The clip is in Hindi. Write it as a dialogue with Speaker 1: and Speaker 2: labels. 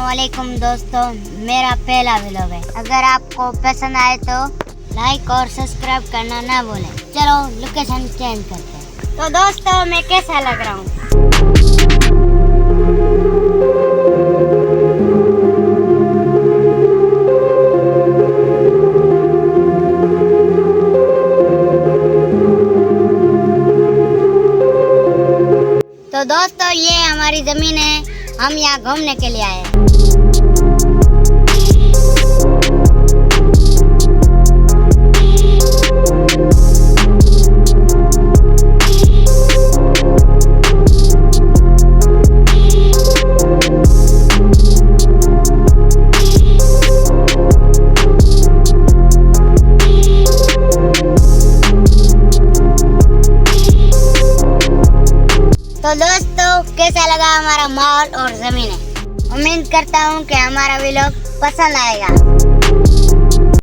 Speaker 1: अस्सलामुअलैकुम दोस्तों, मेरा पहला व्लॉग है। अगर आपको पसंद आए तो लाइक और सब्सक्राइब करना ना भूलें। चलो लोकेशन चेंज करते हैं। तो दोस्तों, मैं कैसा लग रहा हूँ? तो दोस्तों, ये हमारी जमीन है। हम यहाँ घूमने के लिए आए हैं। तो दोस्तों, कैसा लगा हमारा माहौल और जमीनें? उम्मीद करता हूँ कि हमारा व्लॉग पसंद आएगा।